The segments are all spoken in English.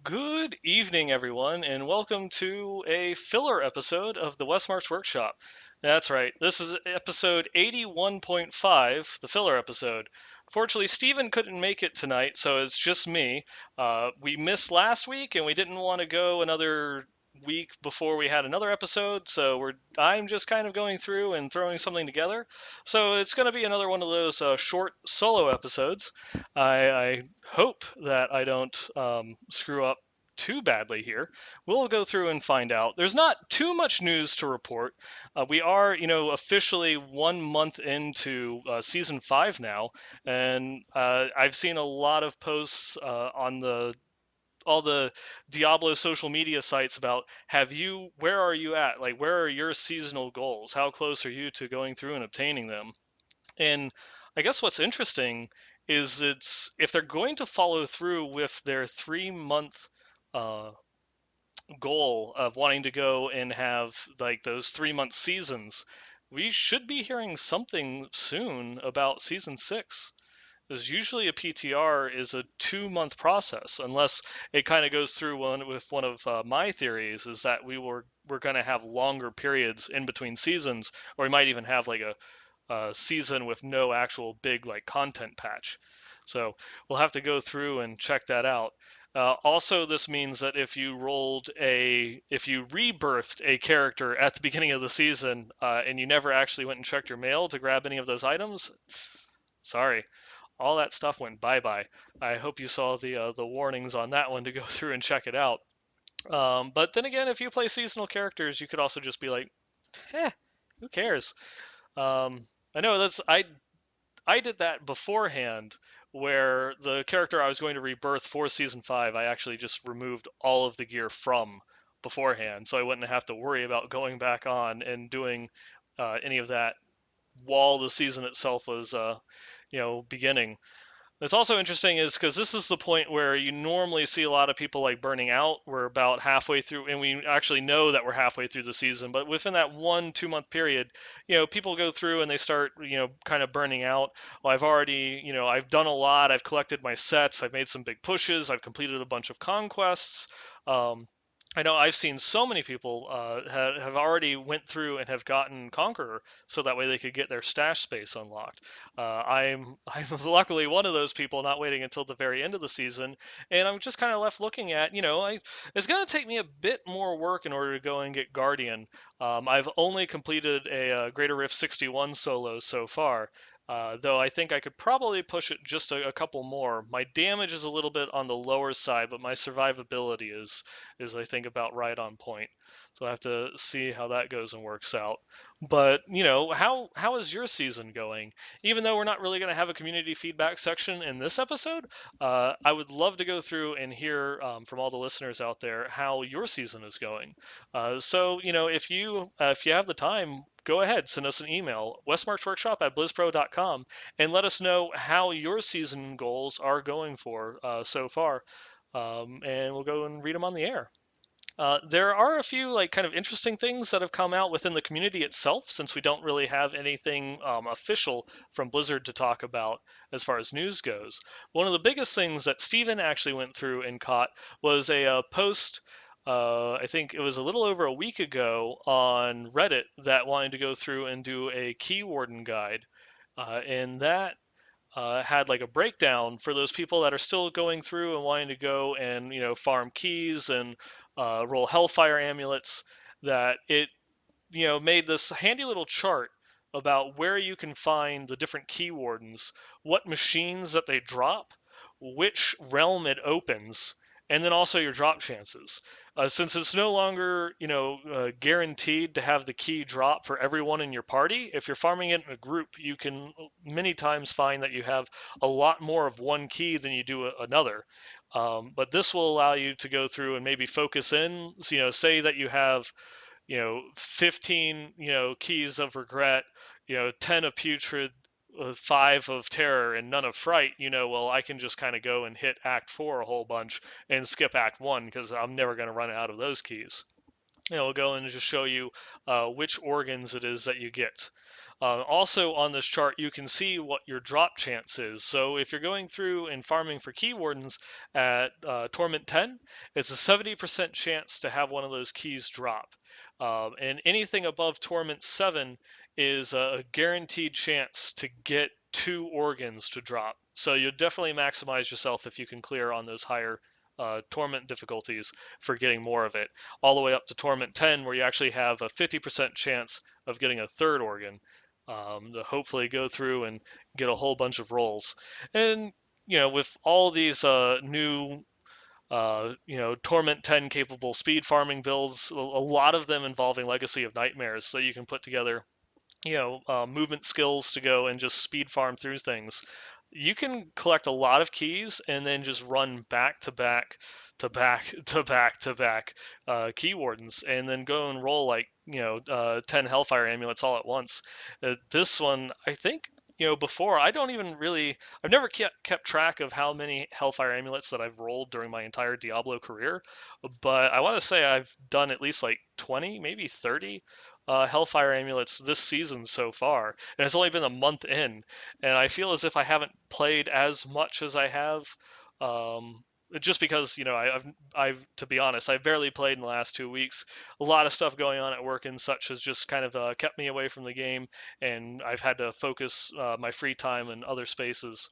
Good evening, everyone, and welcome to a filler episode of the Westmarch Workshop. That's right, this is episode 81.5, the filler episode. Fortunately, Steven couldn't make it tonight, so it's just me. We missed last week, and we didn't want to go another week before we had another episode, so I'm just kind of going through and throwing something together. So it's going to be another one of those short solo episodes. I hope that I don't screw up too badly here. We'll go through and find out. There's not too much news to report. We are, officially 1 month into season 5 now, and I've seen a lot of posts on the all the Diablo social media sites about where are you at? Like, where are your seasonal goals? How close are you to going through and obtaining them? And I guess what's interesting is it's if they're going to follow through with their 3 month uh, goal of wanting to go and have like those 3 month seasons, we should be hearing something soon about season 6. Because usually a PTR is a 2 month process, unless it kind of goes through one of my theories is that we're going to have longer periods in between seasons, or we might even have like a season with no actual big like content patch. So we'll have to go through and check that out. Also, this means that if you rebirthed a character at the beginning of the season and you never actually went and checked your mail to grab any of those items, sorry, all that stuff went bye bye. I hope you saw the warnings on that one to go through and check it out. But then again, if you play seasonal characters, you could also just be like, who cares? Um, I know I did that beforehand, where the character I was going to rebirth for season 5, I actually just removed all of the gear from beforehand, so I wouldn't have to worry about going back on and doing any of that while the season itself was, beginning. It's also interesting is because this is the point where you normally see a lot of people like burning out. We're about halfway through, and we actually know that we're halfway through the season. But within that 1 2 month period, people go through and they start, kind of burning out. Well, I've done a lot. I've collected my sets. I've made some big pushes. I've completed a bunch of conquests. Um, I know I've seen so many people have already went through and have gotten Conqueror, so that way they could get their stash space unlocked. I'm luckily one of those people, not waiting until the very end of the season, and I'm just kind of left looking at, it's going to take me a bit more work in order to go and get Guardian. I've only completed a Greater Rift 61 solo so far. Though I think I could probably push it just a couple more. My damage is a little bit on the lower side, but my survivability is I think about right on point. So I have to see how that goes and works out. But how is your season going? Even though we're not really going to have a community feedback section in this episode, I would love to go through and hear from all the listeners out there how your season is going. So if you have the time, go ahead, send us an email, westmarchworkshop@blizzpro.com, and let us know how your season goals are going for so far, and we'll go and read them on the air. There are a few like kind of interesting things that have come out within the community itself, since we don't really have anything official from Blizzard to talk about as far as news goes. One of the biggest things that Steven actually went through and caught was a post. I think it was a little over a week ago on Reddit that wanted to go through and do a key warden guide, and that had like a breakdown for those people that are still going through and wanting to go and farm keys and roll hellfire amulets. That it made this handy little chart about where you can find the different key wardens, what machines that they drop, which realm it opens, and then also your drop chances. Since it's no longer, guaranteed to have the key drop for everyone in your party, if you're farming it in a group, you can many times find that you have a lot more of one key than you do another. But this will allow you to go through and maybe focus in. So, say that you have 15 keys of regret, 10 of putrid, 5 of terror, and none of fright. Well, I can just kind of go and hit act 4 a whole bunch and skip act 1 because I'm never going to run out of those keys. it'll go and just show you which organs it is that you get. Also on this chart, you can see what your drop chance is. So if you're going through and farming for key wardens at Torment 10, it's a 70% chance to have one of those keys drop. And anything above Torment 7 is a guaranteed chance to get 2 organs to drop. So you'll definitely maximize yourself if you can clear on those higher Torment difficulties for getting more of it, all the way up to Torment 10, where you actually have a 50% chance of getting a third organ to hopefully go through and get a whole bunch of rolls. And with all these new Torment 10 capable speed farming builds, a lot of them involving Legacy of Nightmares, so you can put together movement skills to go and just speed farm through things. You can collect a lot of keys and then just run back to back to back to back to back key wardens, and then go and roll like 10 Hellfire amulets all at once. This one, I think. Before I don't even really, I've never kept track of how many Hellfire amulets that I've rolled during my entire Diablo career, but I want to say I've done at least like 20, maybe 30 Hellfire amulets this season so far, and it's only been a month in, and I feel as if I haven't played as much as I have, um, just because I've to be honest, I've barely played in the last 2 weeks. A lot of stuff going on at work and such has just kind of kept me away from the game, and I've had to focus my free time in other spaces.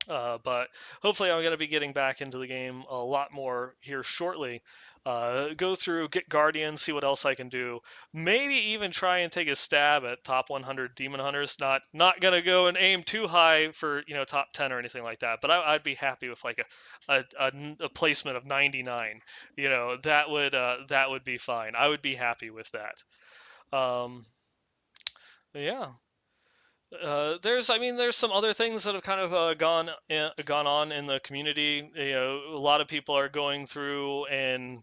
But hopefully, I'm going to be getting back into the game a lot more here shortly. Go through, get Guardian, see what else I can do. Maybe even try and take a stab at top 100 Demon Hunters. Not gonna go and aim too high for top 10 or anything like that. But I'd be happy with like a placement of 99. That would be fine. I would be happy with that. Um, yeah. There's some other things that have kind of gone on in the community. A lot of people are going through, and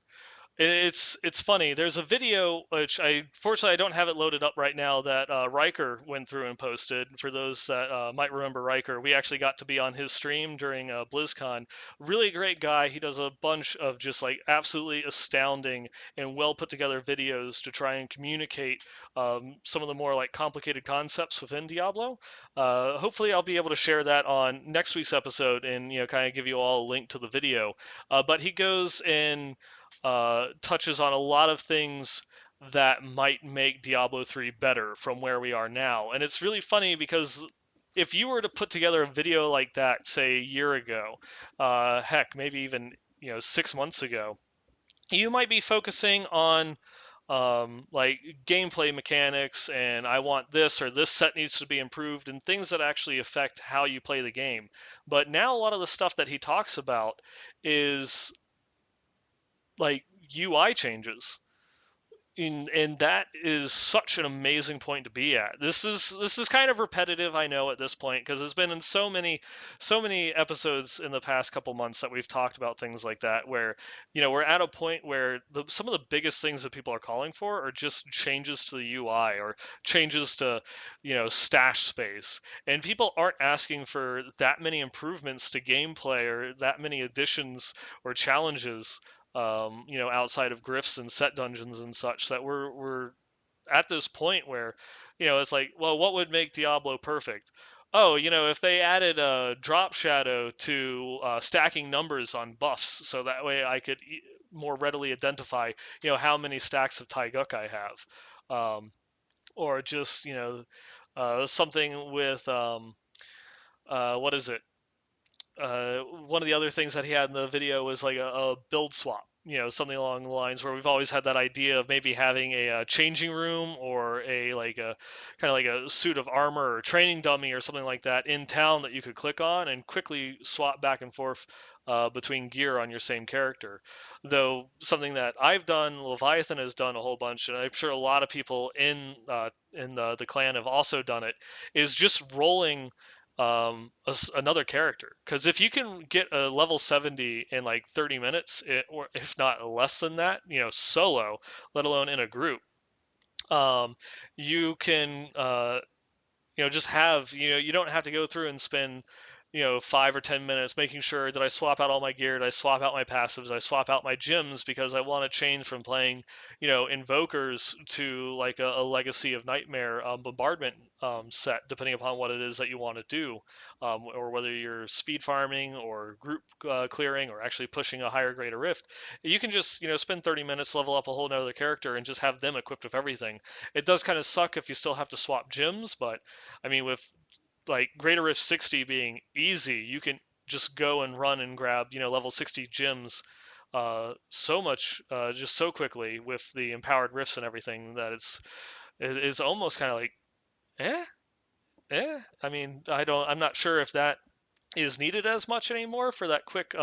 it's funny. There's a video which fortunately I don't have it loaded up right now, that Riker went through and posted. For those that might remember Riker, we actually got to be on his stream during BlizzCon. Really great guy. He does a bunch of just like absolutely astounding and well put together videos to try and communicate some of the more like complicated concepts within Diablo. Hopefully, I'll be able to share that on next week's episode and kind of give you all a link to the video. But he goes and touches on a lot of things that might make Diablo 3 better from where we are now. And it's really funny because if you were to put together a video like that, say a year ago, heck, maybe even 6 months ago, you might be focusing on like gameplay mechanics, and I want this or this set needs to be improved, and things that actually affect how you play the game. But now a lot of the stuff that he talks about is like UI changes. And that is such an amazing point to be at. This is kind of repetitive, I know, at this point, because it's been in so many episodes in the past couple months that we've talked about things like that, where we're at a point where some of the biggest things that people are calling for are just changes to the UI or changes to stash space, and people aren't asking for that many improvements to gameplay or that many additions or challenges, outside of grifts and set dungeons and such, that we're at this point where, it's like, well, what would make Diablo perfect? Oh, if they added a drop shadow to stacking numbers on buffs, so that way I could more readily identify, how many stacks of Taiguk I have, or just, something with what is it? One of the other things that he had in the video was like a build swap, something along the lines where we've always had that idea of maybe having a changing room or a like a kind of like a suit of armor or training dummy or something like that in town that you could click on and quickly swap back and forth between gear on your same character. Though something that I've done, Leviathan has done a whole bunch, and I'm sure a lot of people in the clan have also done it, is just rolling another character. Because if you can get a level 70 in like 30 minutes, or if not less than that, solo, let alone in a group, um, you can just have, you don't have to go through and spend 5 or 10 minutes making sure that I swap out all my gear, that I swap out my passives, I swap out my gems because I want to change from playing, invokers to like a Legacy of Nightmare bombardment set, depending upon what it is that you want to do, or whether you're speed farming or group clearing or actually pushing a higher grade of rift. You can just spend 30 minutes, level up a whole nother character, and just have them equipped with everything. It does kind of suck if you still have to swap gems, but I mean with like Greater Rift 60 being easy, you can just go and run and grab, level 60 gems so much, just so quickly with the empowered rifts and everything that it's almost kind of like, eh, I mean, I'm not sure if that is needed as much anymore for that quick,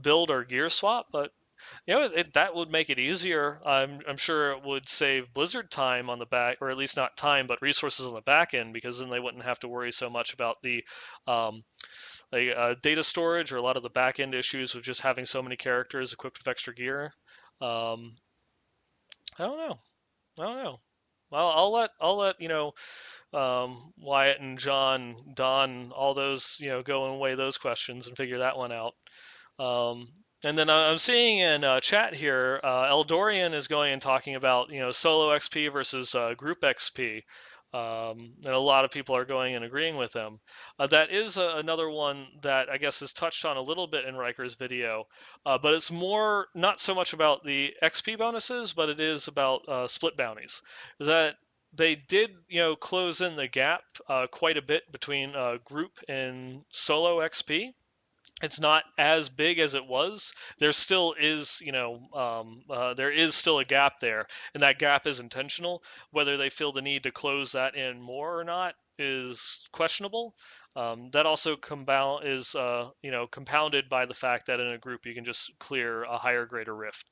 build or gear swap, but that would make it easier. I'm sure it would save Blizzard time on the back, or at least not time, but resources on the back end, because then they wouldn't have to worry so much about the um, data storage or a lot of the back end issues with just having so many characters equipped with extra gear. Um, I don't know. I don't know. I'll let Wyatt and John, Don, all those go and weigh those questions and figure that one out. And then I'm seeing in chat here, Eldorian is going and talking about solo XP versus group XP, and a lot of people are going and agreeing with him. That is another one that I guess is touched on a little bit in Riker's video, but it's more not so much about the XP bonuses, but it is about split bounties. That they did close in the gap quite a bit between group and solo XP. It's not as big as it was. There still is, there is still a gap there, and that gap is intentional. Whether they feel the need to close that in more or not is questionable. That also compounded by the fact that in a group you can just clear a higher grade of rift.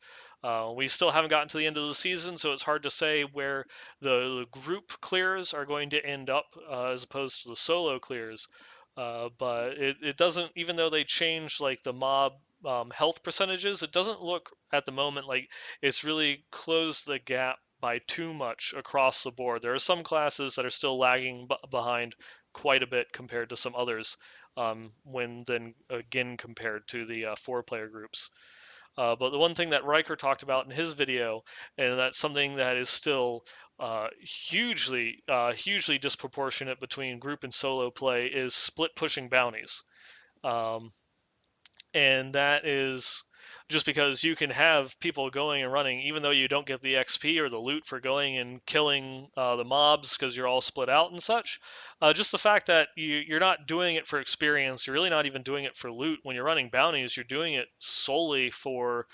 We still haven't gotten to the end of the season, so it's hard to say where the group clears are going to end up as opposed to the solo clears. But it doesn't, even though they changed like the mob health percentages, it doesn't look at the moment like it's really closed the gap by too much across the board. There are some classes that are still lagging behind quite a bit compared to some others, when then again compared to the 4-player groups. But the one thing that Riker talked about in his video, and that's something that is still hugely disproportionate between group and solo play, is split pushing bounties. Um, and that is just because you can have people going and running, even though you don't get the XP or the loot for going and killing the mobs because you're all split out and such. Just the fact that you're not doing it for experience, you're really not even doing it for loot. When you're running bounties, you're doing it solely for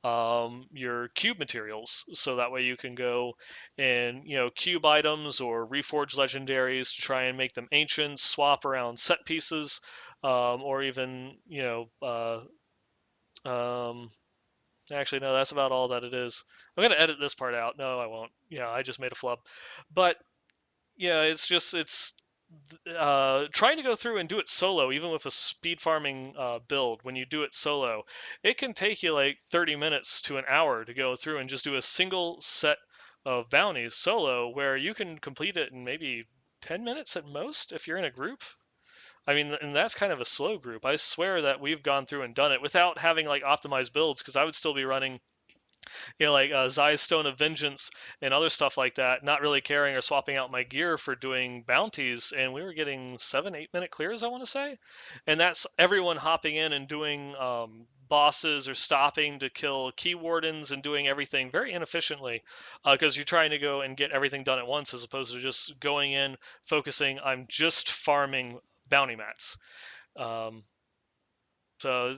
your cube materials, so that way you can go and cube items or reforge legendaries to try and make them ancient, swap around set pieces, or even um, actually no, that's about all that it is. I'm gonna edit this part out. No, I won't. Yeah, I just made a flub. But yeah, it's trying to go through and do it solo, even with a speed farming build. When you do it solo, it can take you like 30 minutes to an hour to go through and just do a single set of bounties solo, where you can complete it in maybe 10 minutes at most if you're in a group. I mean, and that's kind of a slow group. I swear that we've gone through and done it without having like optimized builds, because I would still be running like Zai's Stone of Vengeance and other stuff like that, not really caring or swapping out my gear for doing bounties, and we were getting 7-8 minute clears, I want to say, and that's everyone hopping in and doing bosses or stopping to kill key wardens and doing everything very inefficiently, because you're trying to go and get everything done at once as opposed to just going in, focusing, I'm just farming bounty mats. Um, so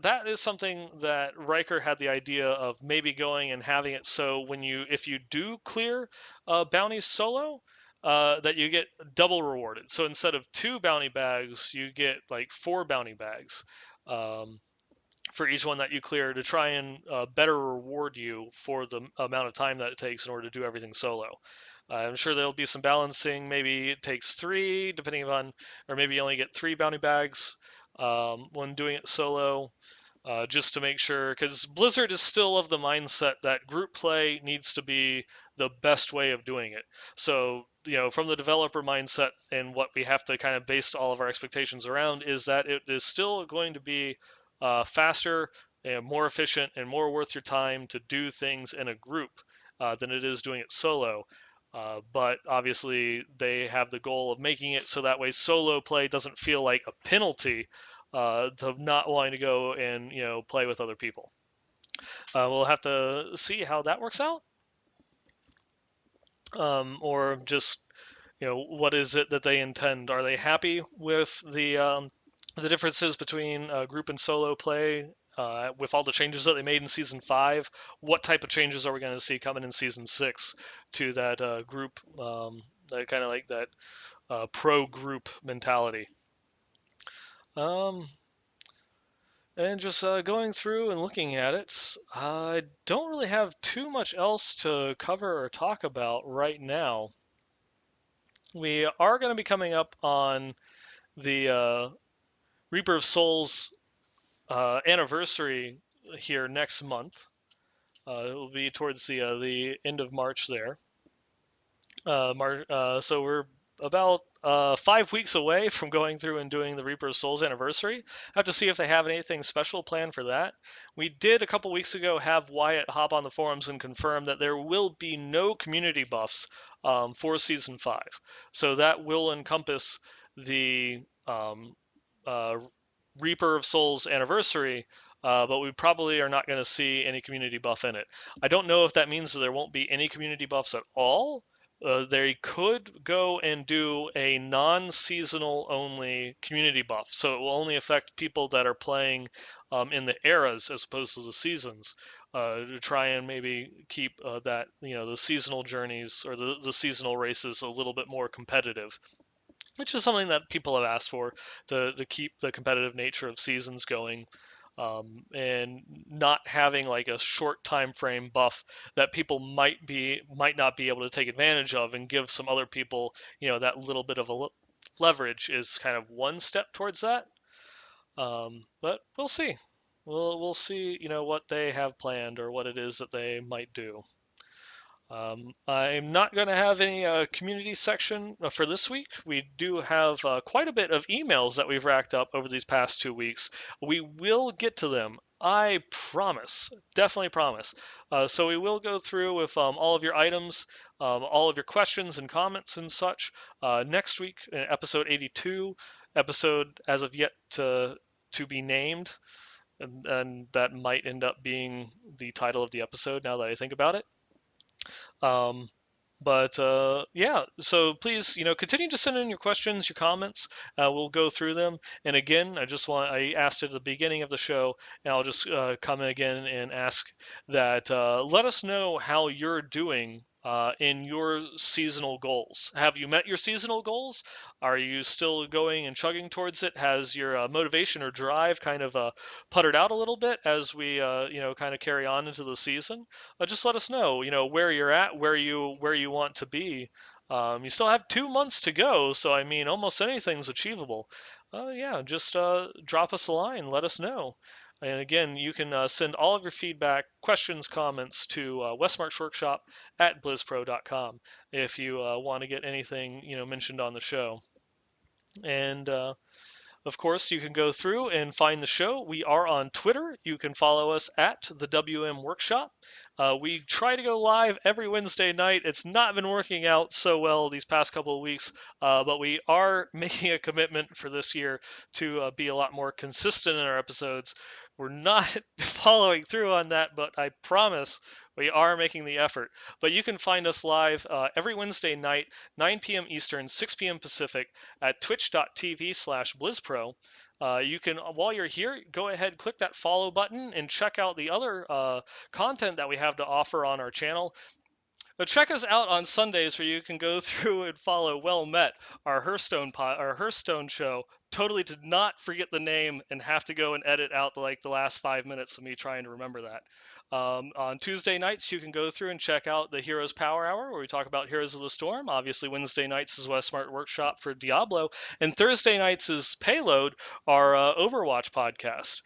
that is something that Riker had the idea of maybe going and having it so if you do clear bounties solo, that you get double rewarded. So instead of 2 bounty bags, you get like 4 bounty bags um, for each one that you clear, to try and better reward you for the amount of time that it takes in order to do everything solo. I'm sure there'll be some balancing. Maybe it takes 3, depending on, or maybe you only get 3 bounty bags when doing it solo. just to make sure, because Blizzard is still of the mindset that group play needs to be the best way of doing it. So, from the developer mindset, and what we have to kind of base all of our expectations around is that it is still going to be faster and more efficient and more worth your time to do things in a group than it is doing it solo. But obviously, they have the goal of making it so that way solo play doesn't feel like a penalty of not wanting to go and play with other people. We'll have to see how that works out, or just what is it that they intend? Are they happy with the differences between group and solo play? With all the changes that they made in season 5, what type of changes are we going to see coming in season 6 to that group, that kind of like that pro group mentality? Um, And just going through and looking at it, I don't really have too much else to cover or talk about right now. We are going to be coming up on the Reaper of Souls anniversary here next month. It will be towards the end of March there. So we're about 5 weeks away from going through and doing the Reaper of Souls anniversary. I have to see if they have anything special planned for that. We did a couple weeks ago have Wyatt hop on the forums and confirm that there will be no community buffs for Season 5. So that will encompass the uh, Reaper of Souls anniversary, but we probably are not going to see any community buff in it. I don't know if that means that there won't be any community buffs at all. They could go and do a non-seasonal only community buff, so it will only affect people that are playing in the eras as opposed to the seasons, to try and maybe keep that the seasonal journeys or the seasonal races a little bit more competitive, which is something that people have asked for, to keep the competitive nature of seasons going, and not having like a short time frame buff that people might not be able to take advantage of and give some other people that little bit of a leverage is kind of one step towards that. But we'll see. We'll see what they have planned or what it is that they might do. I'm not going to have any community section for this week. We do have quite a bit of emails that we've racked up over these past 2 weeks. We will get to them. I promise. Definitely promise. So we will go through with all of your items, all of your questions and comments and such next week in episode 82, episode as of yet to be named, and that might end up being the title of the episode now that I think about it. Um, but yeah, so please, continue to send in your questions, your comments. We'll go through them. And again, I asked at the beginning of the show, and I'll just come in again and ask that let us know how you're doing in your seasonal goals. Have you met your seasonal goals? Are you still going and chugging towards it? Has your motivation or drive kind of puttered out a little bit as we, kind of carry on into the season? Just let us know, where you're at, where you want to be. You still have 2 months to go, so I mean, almost anything's achievable. Yeah, just drop us a line, let us know. And again, you can send all of your feedback, questions, comments to westmarchworkshop at blizzpro.com if you want to get anything mentioned on the show. And of course, you can go through and find the show. We are on Twitter. You can follow us at the WM Workshop. We try to go live every Wednesday night. It's not been working out so well these past couple of weeks, but we are making a commitment for this year to be a lot more consistent in our episodes. We're not following through on that, but I promise we are making the effort. But you can find us live every Wednesday night, 9 p.m. Eastern, 6 p.m. Pacific, at twitch.tv/blizzpro. You can, while you're here, go ahead, click that follow button, and check out the other content that we have to offer on our channel. But check us out on Sundays, where you can go through and follow Well Met, our Hearthstone show, totally did not forget the name and have to go and edit out the last 5 minutes of me trying to remember that. On Tuesday nights, you can go through and check out the Heroes Power Hour, where we talk about Heroes of the Storm. Obviously, Wednesday nights is Westmarch Workshop for Diablo, and Thursday nights is Payload, our Overwatch podcast.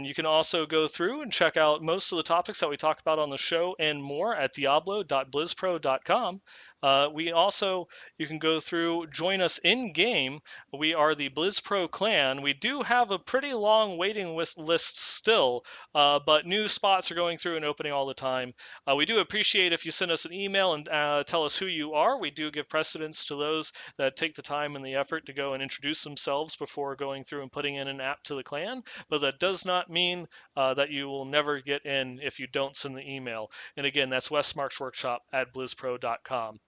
You can also go through and check out most of the topics that we talk about on the show and more at diablo.blizzpro.com. You can go through, join us in game. We are the BlizzPro clan. We do have a pretty long waiting list still, but new spots are going through and opening all the time. We do appreciate if you send us an email and tell us who you are. We do give precedence to those that take the time and the effort to go and introduce themselves before going through and putting in an app to the clan, but that does not mean that you will never get in if you don't send the email. And again, that's westmarchworkshop@blizzpro.com.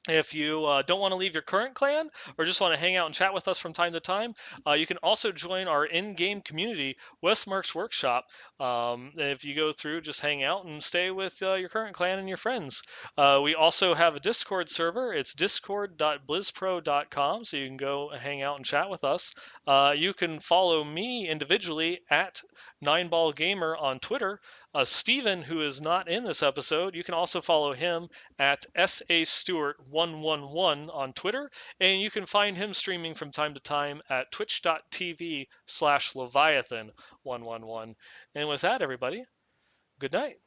If you don't want to leave your current clan or just want to hang out and chat with us from time to time, you can also join our in-game community, Westmarch Workshop. If you go through, just hang out and stay with your current clan and your friends. We also have a Discord server. It's discord.blizzpro.com, so you can go hang out and chat with us. You can follow me individually at Neinball Gamer on Twitter. Steven, who is not in this episode, you can also follow him at SAStewart111 on Twitter, and you can find him streaming from time to time at twitch.tv/Leviathan111. And with that, everybody, good night.